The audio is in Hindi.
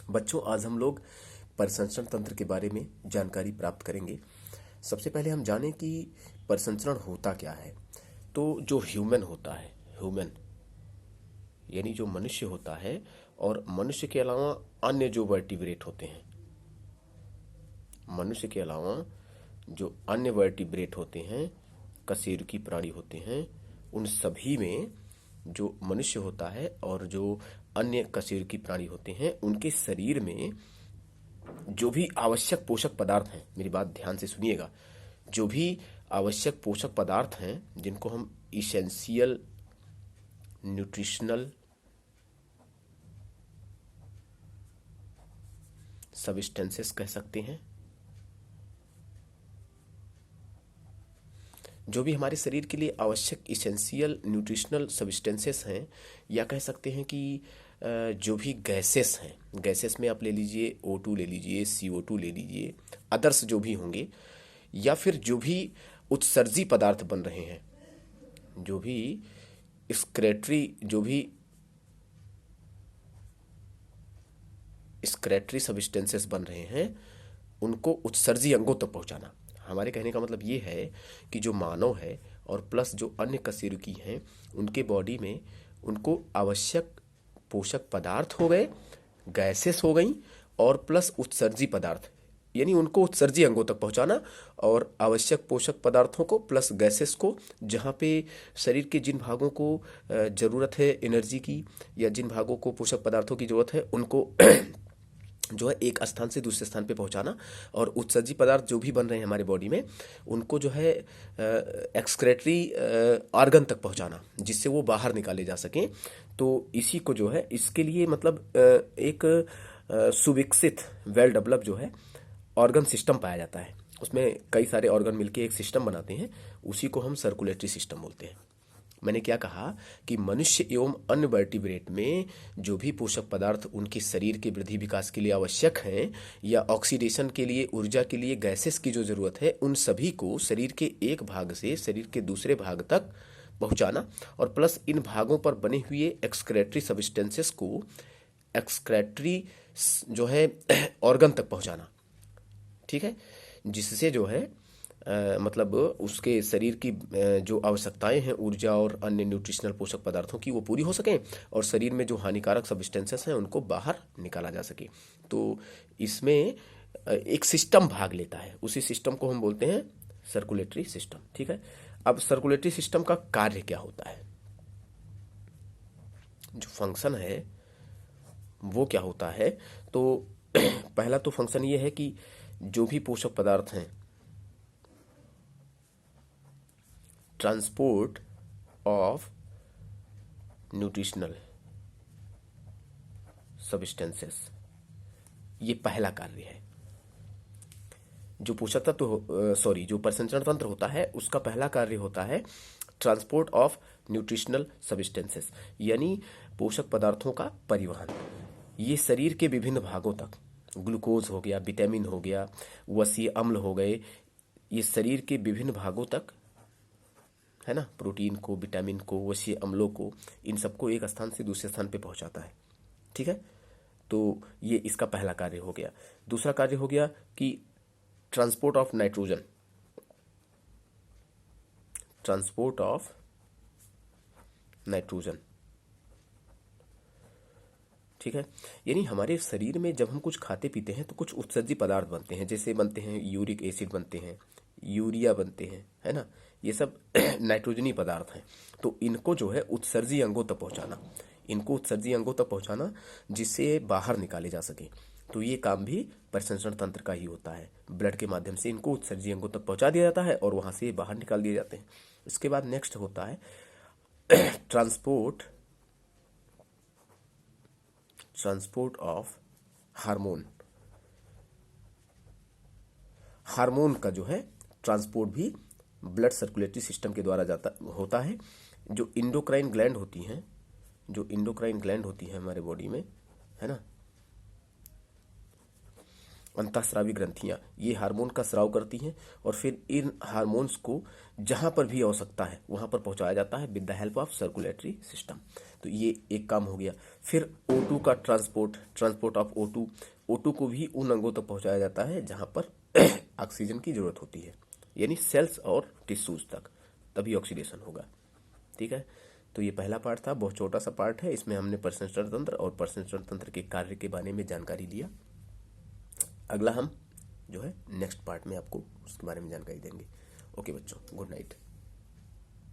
बच्चों, आज हम लोग परिसंचरण तंत्र के बारे में जानकारी प्राप्त करेंगे। सबसे पहले हम जानें कि परिसंचरण होता क्या है। तो जो ह्यूमन होता है, ह्यूमन यानी जो मनुष्य होता है, और मनुष्य के अलावा अन्य जो वर्टिब्रेट होते हैं, मनुष्य के अलावा जो अन्य वर्टिब्रेट होते हैं, कशेरुकी प्राणी होते हैं, उन सभी में जो मनुष्य होता है और जो अन्य कशेरुकी प्राणी होते हैं, उनके शरीर में जो भी आवश्यक पोषक पदार्थ हैं, मेरी बात ध्यान से सुनिएगा, जो भी आवश्यक पोषक पदार्थ हैं जिनको हम इसेंशियल न्यूट्रिशनल सब्सटेंसेस कह सकते हैं, जो भी हमारे शरीर के लिए आवश्यक इसेंशियल न्यूट्रिशनल सब्सटेंसेस हैं, या कह सकते हैं कि जो भी गैसेस हैं, गैसेस में आप ले लीजिए O2 ले लीजिए, CO2 ले लीजिए, अदर्स जो भी होंगे, या फिर जो भी उत्सर्जी पदार्थ बन रहे हैं, जो भी एक्सक्रेटरी सब्सटेंसेस बन रहे हैं, उनको उत्सर्जी अंगों तक पहुंचाना। हमारे कहने का मतलब ये है कि जो मानव है और प्लस जो अन्य कशेरुकी हैं, उनके बॉडी में उनको आवश्यक पोषक पदार्थ हो गए, गैसेस हो गई, और प्लस उत्सर्जी पदार्थ, यानी उनको उत्सर्जी अंगों तक पहुंचाना, और आवश्यक पोषक पदार्थों को प्लस गैसेस को, जहाँ पे शरीर के जिन भागों को ज़रूरत है एनर्जी की, या जिन भागों को पोषक पदार्थों की ज़रूरत है, उनको जो है एक स्थान से दूसरे स्थान पे पहुंचाना, और उत्सर्जी पदार्थ जो भी बन रहे हैं हमारे बॉडी में, उनको जो है एक्सक्रेटरी ऑर्गन तक पहुंचाना, जिससे वो बाहर निकाले जा सकें। तो इसी को जो है, इसके लिए मतलब एक सुविकसित वेल डेवलप जो है ऑर्गन सिस्टम पाया जाता है। उसमें कई सारे ऑर्गन मिलके एक सिस्टम बनाते हैं, उसी को हम सर्कुलेटरी सिस्टम बोलते हैं। मैंने क्या कहा कि मनुष्य एवं अन्य वर्टिब्रेट में जो भी पोषक पदार्थ उनके शरीर के वृद्धि विकास के लिए आवश्यक हैं, या ऑक्सीडेशन के लिए, ऊर्जा के लिए गैसेस की जो ज़रूरत है, उन सभी को शरीर के एक भाग से शरीर के दूसरे भाग तक पहुंचाना, और प्लस इन भागों पर बने हुए एक्सक्रेटरी सब्सटेंसेस को एक्सक्रेटरी जो है ऑर्गन तक पहुंचाना। ठीक है, जिससे जो है मतलब उसके शरीर की जो आवश्यकताएं हैं ऊर्जा और अन्य न्यूट्रिशनल पोषक पदार्थों की, वो पूरी हो सकें, और शरीर में जो हानिकारक सब्सटेंसेस हैं उनको बाहर निकाला जा सके। तो इसमें एक सिस्टम भाग लेता है, उसी सिस्टम को हम बोलते हैं सर्कुलेटरी सिस्टम। ठीक है, अब सर्कुलेटरी सिस्टम का कार्य क्या होता है, जो फंक्शन है वो क्या होता है। तो पहला तो फंक्शन ये है कि जो भी पोषक पदार्थ हैं, ट्रांसपोर्ट ऑफ न्यूट्रिशनल सब्सटेंसेस, ये पहला कार्य है। जो पोषक तत्व जो परिसंचरण तंत्र होता है, उसका पहला कार्य होता है ट्रांसपोर्ट ऑफ न्यूट्रिशनल सब्सटेंसेस, यानी पोषक पदार्थों का परिवहन। ये शरीर के विभिन्न भागों तक, ग्लूकोज हो गया, विटामिन हो गया, वसीय अम्ल हो गए, ये शरीर के विभिन्न भागों तक, है ना, प्रोटीन को, विटामिन को, वसीय अम्लों को, इन सबको एक स्थान से दूसरे स्थान पे पहुंचाता है। ठीक है, तो ये इसका पहला कार्य हो गया। दूसरा कार्य हो गया कि transport of nitrogen, transport of nitrogen. ठीक है, यानी हमारे शरीर में जब हम कुछ खाते पीते हैं तो कुछ उत्सर्जी पदार्थ बनते हैं, जैसे बनते हैं यूरिक एसिड बनते हैं, यूरिया बनते हैं, है ना, ये सब नाइट्रोजनी पदार्थ हैं। तो इनको जो है उत्सर्जी अंगों तक पहुंचाना, इनको उत्सर्जी अंगों तक पहुंचाना, जिससे बाहर निकाले जा सके। तो ये काम भी परिसंचरण तंत्र का ही होता है। ब्लड के माध्यम से इनको उत्सर्जी अंगों तक पहुंचा दिया जाता है, और वहां से बाहर निकाल दिए जाते हैं। इसके बाद नेक्स्ट होता है ट्रांसपोर्ट ऑफ हार्मोन। हार्मोन का जो है ट्रांसपोर्ट भी ब्लड सर्कुलेटरी सिस्टम के द्वारा होता है। जो इंडोक्राइन ग्लैंड होती हैं, जो इंडोक्राइन ग्लैंड होती है हमारे बॉडी में, है ना, अंतःस्रावी ग्रंथियां ये हार्मोन का स्राव करती हैं और फिर इन हार्मोन्स को जहां पर भी आवश्यकता है वहां पर पहुंचाया जाता है with the help of circulatory system. तो ये एक काम हो गया। फिर O2 का ट्रांसपोर्ट ऑफ O2 को भी उन अंगों तक पहुंचाया जाता है जहां पर ऑक्सीजन की जरूरत होती है, यानी सेल्स और टिश्यूज तक, तभी ऑक्सीडेशन होगा। ठीक है, तो ये पहला पार्ट था, बहुत छोटा सा पार्ट है। इसमें हमने प्रसंस्करण तंत्र और प्रसंस्करण तंत्र के कार्य के बारे में जानकारी लिया। अगला हम जो है नेक्स्ट पार्ट में आपको उसके बारे में जानकारी देंगे। ओके बच्चों, गुड नाइट।